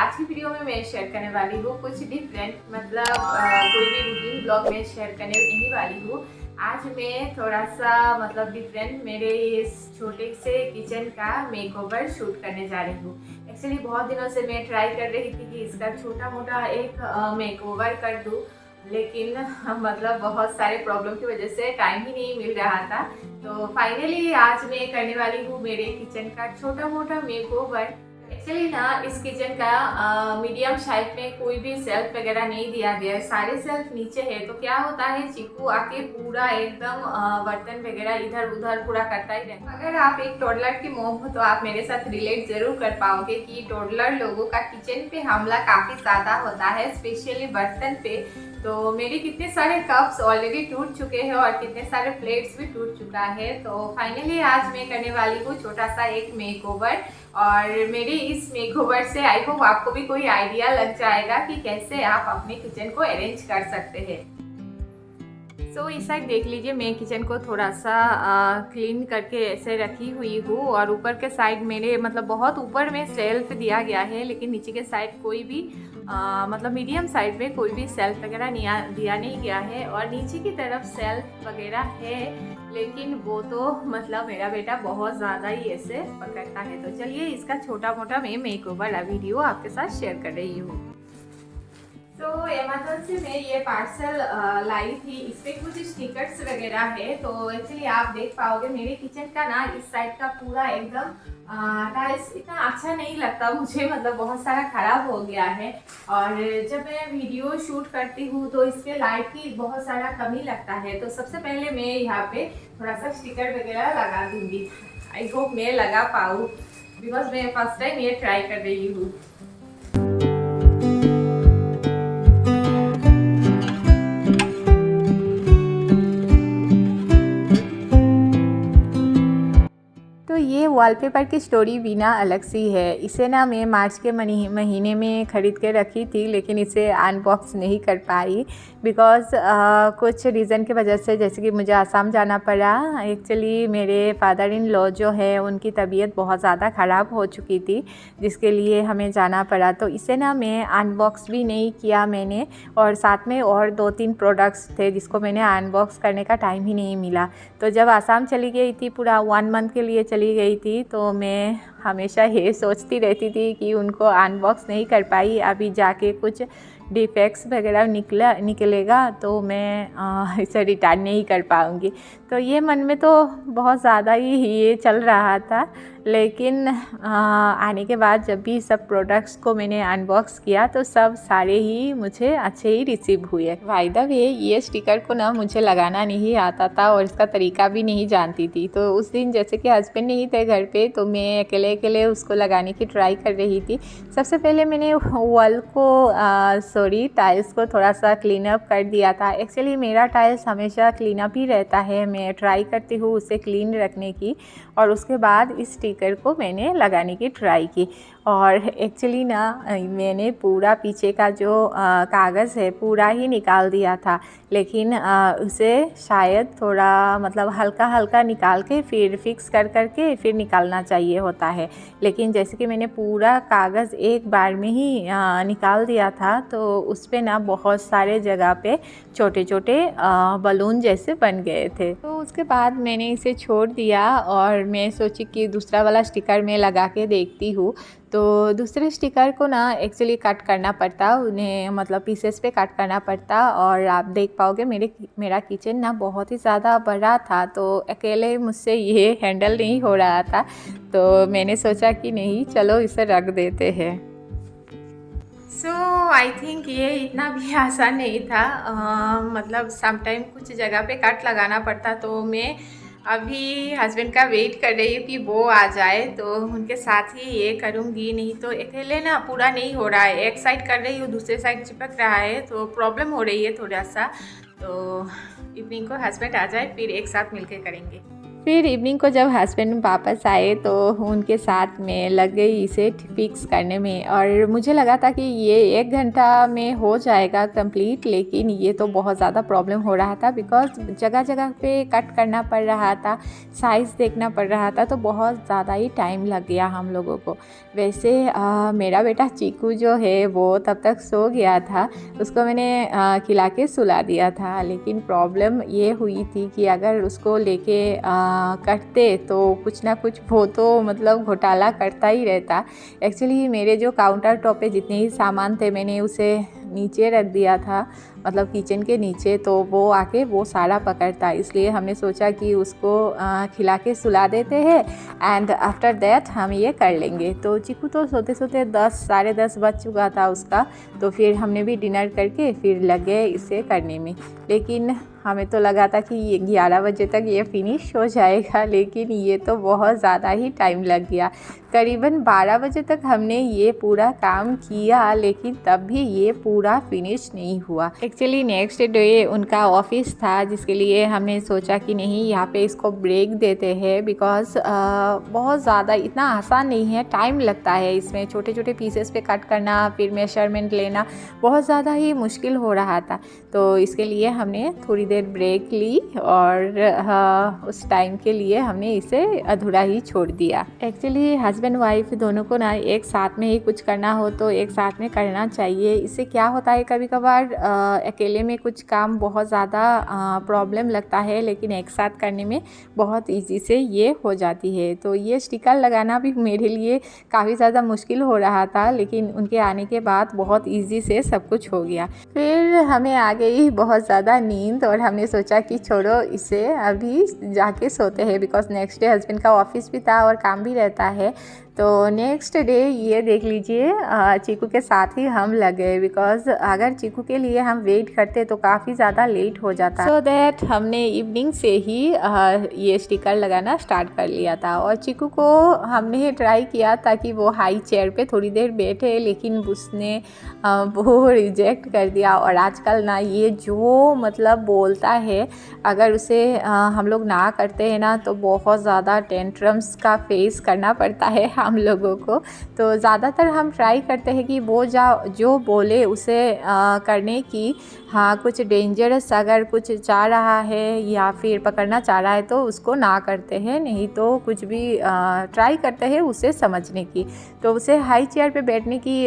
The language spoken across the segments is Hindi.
आज की वीडियो में मैं शेयर करने वाली हूँ कुछ डिफरेंट, मतलब कोई भी रूटीन ब्लॉग में शेयर करने नहीं वाली हूँ। आज मैं थोड़ा सा मतलब डिफरेंट मेरे इस छोटे से किचन का मेकओवर शूट करने जा रही हूँ। एक्चुअली बहुत दिनों से मैं ट्राई कर रही थी कि इसका छोटा मोटा एक मेकओवर कर दूँ, लेकिन मतलब बहुत सारे प्रॉब्लम की वजह से टाइम ही नहीं मिल रहा था। तो फाइनली आज मैं करने वाली हूँ मेरे किचन का छोटा मोटा मेकओवर। एक्चुअली ना इस किचन का मीडियम साइज में कोई भी सेल्फ वगैरह नहीं दिया गया है, सारे सेल्फ नीचे है। तो क्या होता है, चीकू आके पूरा एकदम बर्तन वगैरह इधर उधर पूरा करता ही रहता है। अगर आप एक टोडलर की मॉम हो तो आप मेरे साथ रिलेट जरूर कर पाओगे कि टोडलर लोगों का किचन पे हमला काफ़ी ज़्यादा होता है, स्पेशली बर्तन पे। तो मेरे कितने सारे कप्स ऑलरेडी टूट चुके हैं और कितने सारे प्लेट्स भी टूट चुका है। तो फाइनली आज मैं करने वाली हूँ छोटा सा एक मेकओवर, और मेरे इस मेकओवर से आई होप आपको भी कोई आइडिया लग जाएगा कि कैसे आप अपने किचन को अरेंज कर सकते हैं। सो इस साइड देख लीजिए, मैं किचन को थोड़ा सा क्लीन करके ऐसे रखी हुई हूँ, और ऊपर के साइड मेरे मतलब बहुत ऊपर में सेल्फ दिया गया है, लेकिन नीचे के साइड कोई भी मतलब मीडियम साइड में कोई भी सेल्फ वगैरह दिया नहीं गया है। और नीचे की तरफ सेल्फ वगैरह है, लेकिन वो तो मतलब मेरा बेटा बहुत ज़्यादा ही ऐसे पकड़ता है। तो चलिए इसका छोटा मोटा मैं मेकओवर वीडियो आपके साथ शेयर कर रही हूँ। तो अमेज़न से मैं ये पार्सल लाई थी, इस पर कुछ स्टिकर्स वगैरह है। तो एक्चुअली आप देख पाओगे मेरे किचन का ना इस साइड का पूरा एकदम टाइल्स इतना अच्छा नहीं लगता मुझे, मतलब बहुत सारा ख़राब हो गया है। और जब मैं वीडियो शूट करती हूँ तो इस पर लाइट की बहुत सारा कमी लगता है। तो सबसे पहले मैं यहाँ पे थोड़ा सा स्टिकर वगैरह लगा दूँगी। आई होप मैं लगा पाऊँ, बिकॉज मैं फर्स्ट टाइम ये ट्राई कर रही हूँ। ये वॉलपेपर की स्टोरी भी ना अलग सी है। इसे ना मैं मार्च के महीने में ख़रीद के रखी थी, लेकिन इसे अनबॉक्स नहीं कर पाई बिकॉज़ कुछ रीज़न की वजह से, जैसे कि मुझे आसाम जाना पड़ा। एक्चुअली मेरे फादर इन लॉ जो है उनकी तबीयत बहुत ज़्यादा ख़राब हो चुकी थी, जिसके लिए हमें जाना पड़ा। तो इसे ना मैं अनबॉक्स भी नहीं किया मैंने, और साथ में और 2-3 प्रोडक्ट्स थे जिसको मैंने अनबॉक्स करने का टाइम ही नहीं मिला। तो जब आसाम चली गई थी, पूरा 1 मंथ के लिए चली गई थी, तो मैं हमेशा ये सोचती रहती थी कि उनको अनबॉक्स नहीं कर पाई। अभी जाके कुछ डिफेक्ट्स वगैरह निकलेगा तो मैं इसे रिटर्न नहीं कर पाऊँगी। तो ये मन में तो बहुत ज़्यादा ही ये चल रहा था, लेकिन आने के बाद जब भी सब प्रोडक्ट्स को मैंने अनबॉक्स किया तो सब सारे ही मुझे अच्छे ही रिसीव हुए। बाय द वे, ये स्टिकर को ना मुझे लगाना नहीं आता था और इसका तरीका भी नहीं जानती थी। तो उस दिन जैसे कि हस्बैंड नहीं थे घर पे, तो मैं अकेले उसको लगाने की ट्राई कर रही थी। सबसे पहले मैंने वॉल को टाइल्स को थोड़ा सा क्लीन अप कर दिया था। एक्चुअली मेरा टाइल्स हमेशा क्लीन अप ही रहता है, मैं ट्राई करती हूँ उसे क्लीन रखने की। और उसके बाद इस स्टिकर को मैंने लगाने की ट्राई की, और एक्चुअली ना मैंने पूरा पीछे का जो कागज़ है पूरा ही निकाल दिया था, लेकिन उसे शायद थोड़ा मतलब हल्का निकाल के फिर फिक्स करके फिर निकालना चाहिए होता है। लेकिन जैसे कि मैंने पूरा कागज़ एक बार में ही निकाल दिया था, तो उस पे ना बहुत सारे जगह पे छोटे बलून जैसे बन गए थे। तो उसके बाद मैंने इसे छोड़ दिया, और मैं सोची कि दूसरा वाला स्टिकर मैं लगा के देखती हूँ। तो दूसरे स्टिकर को ना एक्चुअली कट करना पड़ता, उन्हें मतलब पीसेस पे कट करना पड़ता। और आप देख पाओगे मेरा किचन ना बहुत ही ज़्यादा बड़ा था, तो अकेले मुझसे ये हैंडल नहीं हो रहा था। तो मैंने सोचा कि नहीं, चलो इसे रख देते हैं। सो आई थिंक ये इतना भी आसान नहीं था। मतलब समटाइम कुछ जगह पे कट लगाना पड़ता। तो मैं अभी हस्बैंड का वेट कर रही हूँ कि वो आ जाए, तो उनके साथ ही ये करूँगी। नहीं तो अकेले ना पूरा नहीं हो रहा है, एक साइड कर रही हूँ दूसरे साइड चिपक रहा है, तो प्रॉब्लम हो रही है थोड़ा सा। तो इवनिंग को हस्बैंड आ जाए फिर एक साथ मिलके करेंगे। फिर इवनिंग को जब हस्बैंड वापस आए तो उनके साथ में लग गई इसे फिक्स करने में, और मुझे लगा था कि ये 1 घंटा में हो जाएगा कंप्लीट, लेकिन ये तो बहुत ज़्यादा प्रॉब्लम हो रहा था बिकॉज़ जगह जगह पे कट करना पड़ रहा था, साइज़ देखना पड़ रहा था, तो बहुत ज़्यादा ही टाइम लग गया हम लोगों को। वैसे मेरा बेटा चीकू जो है वो तब तक सो गया था, उसको मैंने खिला के सुला दिया था, लेकिन प्रॉब्लम ये हुई थी कि अगर उसको लेके करते तो कुछ ना कुछ वो तो मतलब घोटाला करता ही रहता। एक्चुअली मेरे जो काउंटर टॉप पे जितने ही सामान थे मैंने उसे नीचे रख दिया था, मतलब किचन के नीचे, तो वो आके वो सारा पकड़ता, इसलिए हमने सोचा कि उसको खिला के सुला देते हैं एंड आफ्टर दैट हम ये कर लेंगे। तो चीकू तो सोते सोते 10 साढ़े 10 बज चुका था उसका, तो फिर हमने भी डिनर करके फिर लगे इसे करने में। लेकिन हमें तो लगा था कि ये 11 बजे तक ये फिनिश हो जाएगा, लेकिन ये तो बहुत ज़्यादा ही टाइम लग गया। करीबन 12 बजे तक हमने ये पूरा काम किया, लेकिन तब भी ये पूरा फिनिश नहीं हुआ। एक्चुअली नेक्स्ट डे उनका ऑफिस था, जिसके लिए हमने सोचा कि नहीं यहाँ पे इसको ब्रेक देते हैं, बिकॉज़ बहुत ज़्यादा इतना आसान नहीं है, टाइम लगता है इसमें, छोटे छोटे पीसेस पे कट करना, फिर मेजरमेंट लेना बहुत ज़्यादा ही मुश्किल हो रहा था। तो इसके लिए हमने थोड़ी देर ब्रेक ली और उस टाइम के लिए हमने इसे अधूरा ही छोड़ दिया। एक्चुअली हस्बैंड वाइफ दोनों को ना एक साथ में ही कुछ करना हो तो एक साथ में करना चाहिए। इससे क्या होता है, कभी कभार अकेले में कुछ काम बहुत ज़्यादा प्रॉब्लम लगता है, लेकिन एक साथ करने में बहुत ईजी से ये हो जाती है। तो ये स्टिकर लगाना भी मेरे लिए काफ़ी ज़्यादा मुश्किल हो रहा था, लेकिन उनके आने के बाद बहुत ईजी से सब कुछ हो गया। फिर हमें आ गई बहुत ज़्यादा नींद और हमने सोचा कि छोड़ो इसे अभी जाके सोते हैं, बिकॉज़ नेक्स्ट डे हस्बैंड का ऑफिस भी था और काम भी रहता है। तो नेक्स्ट डे ये देख लीजिए चीकू के साथ ही हम लग गए, बिकॉज़ अगर चीकू के लिए हम वेट करते तो काफ़ी ज़्यादा लेट हो जाता। सो दैट हमने इवनिंग से ही ये स्टिकर लगाना स्टार्ट कर लिया था। और चीकू को हमने ट्राई किया ताकि वो हाई चेयर पे थोड़ी देर बैठे, लेकिन उसने वो रिजेक्ट कर दिया। और आजकल ना ये जो मतलब बोलता है, अगर उसे हम लोग ना करते हैं ना तो बहुत ज़्यादा टेंट्रम्स का फेस करना पड़ता है हम लोगों को। तो ज़्यादातर हम ट्राई करते हैं कि वो जो बोले उसे करने की। हाँ, कुछ डेंजरस अगर कुछ चाह रहा है या फिर पकड़ना चाह रहा है तो उसको ना करते हैं, नहीं तो कुछ भी ट्राई करते हैं उसे समझने की। तो उसे हाई चेयर पे बैठने की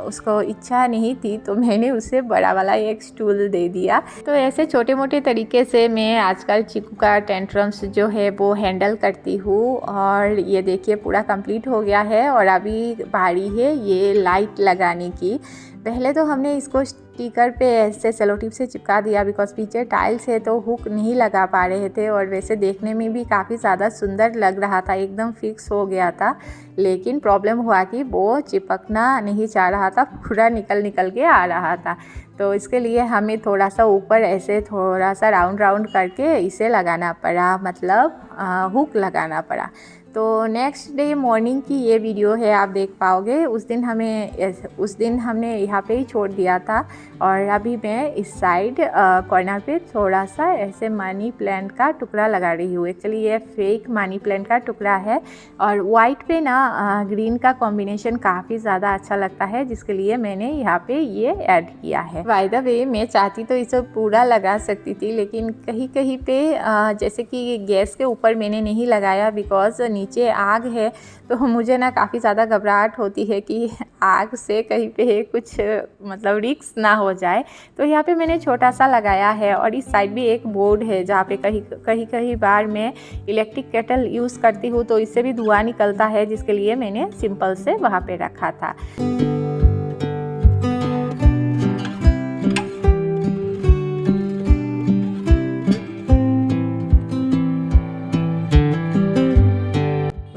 उसको इच्छा नहीं थी, तो मैंने उसे बड़ा वाला एक स्टूल दे दिया। तो ऐसे छोटे मोटे तरीके से मैं आजकल चीकू का टेंट्रम्स जो है वो हैंडल करती हूँ। और ये देखिए पूरा कंप्लीट हो गया है और अभी बारी है ये लाइट लगाने की। पहले तो हमने इसको स्टिकर पे ऐसे सेलो टेप से चिपका दिया, बिकॉज़ पीछे टाइल्स है तो हुक नहीं लगा पा रहे थे, और वैसे देखने में भी काफ़ी ज़्यादा सुंदर लग रहा था, एकदम फिक्स हो गया था। लेकिन प्रॉब्लम हुआ कि वो चिपकना नहीं चाह रहा था, पूरा निकल के आ रहा था। तो इसके लिए हमें थोड़ा सा ऊपर ऐसे थोड़ा सा राउंड करके इसे लगाना पड़ा, मतलब हुक लगाना पड़ा। तो नेक्स्ट डे मॉर्निंग की ये वीडियो है, आप देख पाओगे। उस दिन हमने यहाँ पे ही छोड़ दिया था। और अभी मैं इस साइड कॉर्नर पे थोड़ा सा ऐसे मनी प्लांट का टुकड़ा लगा रही हूँ। एक्चुअली ये फेक मनी प्लांट का टुकड़ा है, और वाइट पे ना ग्रीन का कॉम्बिनेशन काफ़ी ज़्यादा अच्छा लगता है, जिसके लिए मैंने यहाँ पे ये ऐड किया है। बाय द वे, मैं चाहती तो इसे पूरा लगा सकती थी, लेकिन कहीं कहीं पे जैसे कि गैस के ऊपर मैंने नहीं लगाया, बिकॉज़ नीचे आग है। तो मुझे ना काफ़ी ज़्यादा घबराहट होती है कि आग से कहीं पे कुछ मतलब रिस्क ना हो जाए। तो यहाँ पे मैंने छोटा सा लगाया है, और इस साइड भी एक बोर्ड है जहाँ पे कहीं बार मैं इलेक्ट्रिक केटल यूज़ करती हूँ, तो इससे भी धुआं निकलता है, जिसके लिए मैंने सिंपल से वहाँ पे रखा था।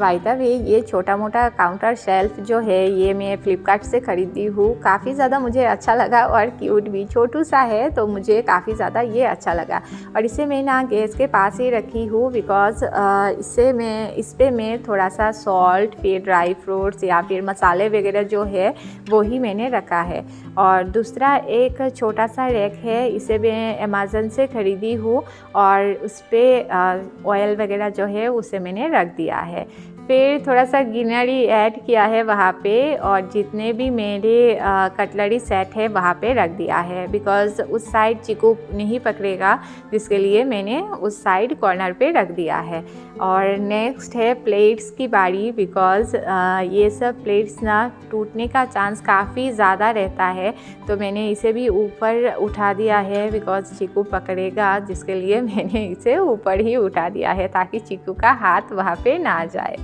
बाय द वे ये छोटा मोटा काउंटर शेल्फ जो है ये मैं फ़्लिपकार्ट से ख़रीदी हूँ। काफ़ी ज़्यादा मुझे अच्छा लगा और क्यूट भी, छोटू सा है तो मुझे काफ़ी ज़्यादा ये अच्छा लगा। और इसे मैं ना गैस के पास ही रखी हूँ बिकॉज़ इस पे मैं थोड़ा सा सॉल्ट, फिर ड्राई फ्रूट्स या फिर मसाले वगैरह जो है वो ही मैंने रखा है। और दूसरा एक छोटा सा रैक है, इसे मैं अमेज़न से ख़रीदी हूँ और उस पर ऑयल वगैरह जो है उसे मैंने रख दिया है। फिर थोड़ा सा ग्रीनरी ऐड किया है वहाँ पे और जितने भी मेरे कटलरी सेट है वहाँ पे रख दिया है बिकॉज़ उस साइड चीकू नहीं पकड़ेगा, जिसके लिए मैंने उस साइड कॉर्नर पे रख दिया है। और नेक्स्ट है प्लेट्स की बारी बिकॉज़ ये सब प्लेट्स ना टूटने का चांस काफ़ी ज़्यादा रहता है, तो मैंने इसे भी ऊपर उठा दिया है बिकॉज़ चीकू पकड़ेगा, जिसके लिए मैंने इसे ऊपर ही उठा दिया है ताकि चीकू का हाथ वहाँ पे ना जाए।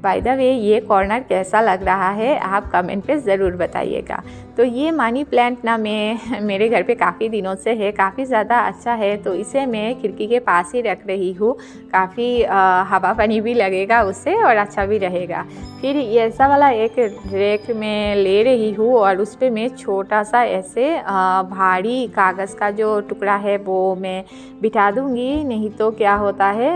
बाय द वे ये कॉर्नर कैसा लग रहा है आप कमेंट पे ज़रूर बताइएगा। तो ये मनी प्लांट ना मेरे घर पे काफ़ी दिनों से है, काफ़ी ज़्यादा अच्छा है, तो इसे मैं खिड़की के पास ही रख रही हूँ। काफ़ी हवा पानी भी लगेगा उससे और अच्छा भी रहेगा। फिर ऐसा वाला एक रैक में ले रही हूँ और उस पर मैं छोटा सा ऐसे भारी कागज़ का जो टुकड़ा है वो मैं बिठा दूँगी, नहीं तो क्या होता है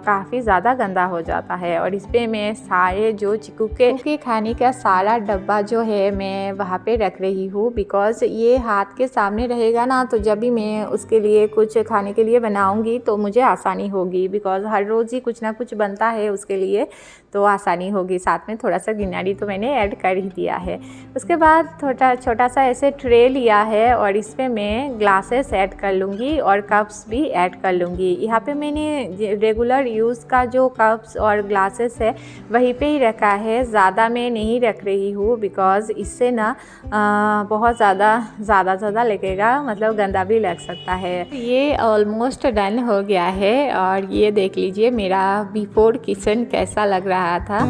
काफ़ी ज़्यादा गंदा हो जाता है। और इस पर मैं सारे जो चीकू के खाने का सारा डब्बा जो है मैं वहाँ पे रख रही हूँ बिकॉज़ ये हाथ के सामने रहेगा ना, तो जब भी मैं उसके लिए कुछ खाने के लिए बनाऊँगी तो मुझे आसानी होगी बिकॉज़ हर रोज़ ही कुछ ना कुछ बनता है उसके लिए, तो आसानी होगी। साथ में थोड़ा सा ग्रीनरी तो मैंने ऐड कर ही दिया है। उसके बाद छोटा सा ऐसे ट्रे लिया है और इस पर मैं ग्लासेस ऐड कर लूँगी और कप्स भी ऐड कर लूँगी। यहाँ पे मैंने रेगुलर यूज़ का जो कप्स और ग्लासेस है वहीं पे ही रखा है, ज़्यादा मैं नहीं रख रही हूँ बिकॉज़ इससे ना बहुत ज़्यादा लगेगा, मतलब गंदा भी लग सकता है। ये ऑलमोस्ट डन हो गया है और ये देख लीजिए मेरा बिफोर किचन कैसा लग रहा था।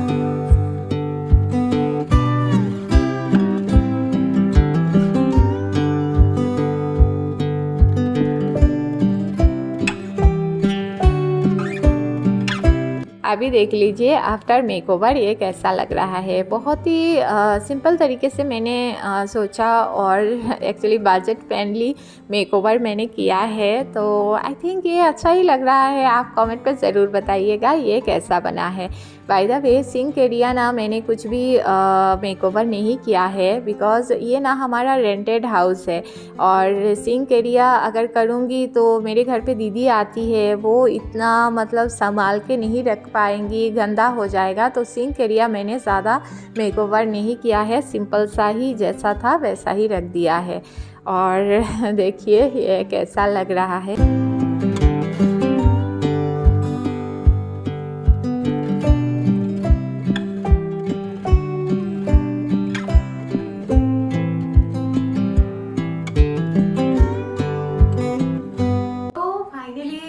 अभी देख लीजिए आफ्टर मेकओवर ये कैसा लग रहा है। बहुत ही सिंपल तरीके से मैंने सोचा और एक्चुअली बजट फ्रेंडली मेकओवर मैंने किया है, तो आई थिंक ये अच्छा ही लग रहा है। आप कमेंट पर ज़रूर बताइएगा ये कैसा बना है। By the way sink area ना मैंने कुछ भी मेकओवर नहीं किया है बिकॉज़ ये ना हमारा रेंटेड हाउस है और सिंक एरिया अगर करूँगी तो मेरे घर पे दीदी आती है, वो इतना मतलब संभाल के नहीं रख पाएंगी, गंदा हो जाएगा, तो सिंक एरिया मैंने ज़्यादा मेकओवर नहीं किया है, सिंपल सा ही जैसा था वैसा ही रख दिया है। और देखिए ये कैसा लग रहा है।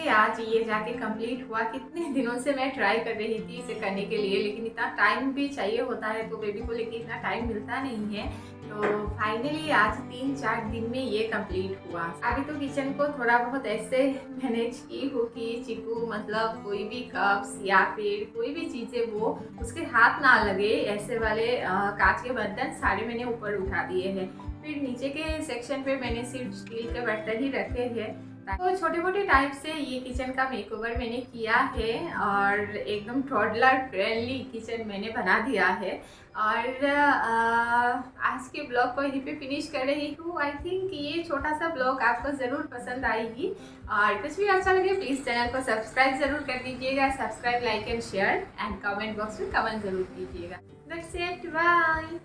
आज ये जाके कंप्लीट हुआ। कितने दिनों से मैं ट्राई कर रही थी इसे करने के लिए, लेकिन इतना टाइम भी चाहिए होता है, तो बेबी को लेके इतना टाइम मिलता नहीं है। तो फाइनली आज 3-4 दिन में ये कंप्लीट हुआ। अभी तो किचन को थोड़ा बहुत ऐसे मैनेज की हूँ कि चीकू मतलब कोई भी कप्स या फिर कोई भी चीज़ें वो उसके हाथ ना लगे, ऐसे वाले कांच के बर्तन सारे मैंने ऊपर उठा दिए हैं। फिर नीचे के सेक्शन पे मैंने सिर्फ स्टील के बर्तन ही रखे हैं। तो छोटे मोटे टाइप से ये किचन का मेकओवर मैंने किया है और एकदम टॉडलर फ्रेंडली किचन मैंने बना दिया है। और आज के ब्लॉग को यहीं पे फिनिश कर रही हूँ। आई थिंक ये छोटा सा ब्लॉग आपको ज़रूर पसंद आएगी और कुछ भी अच्छा लगे प्लीज़ चैनल को सब्सक्राइब ज़रूर कर दीजिएगा। Subscribe, like and share and comment box में कमेंट ज़रूर कीजिएगा। That's it, bye.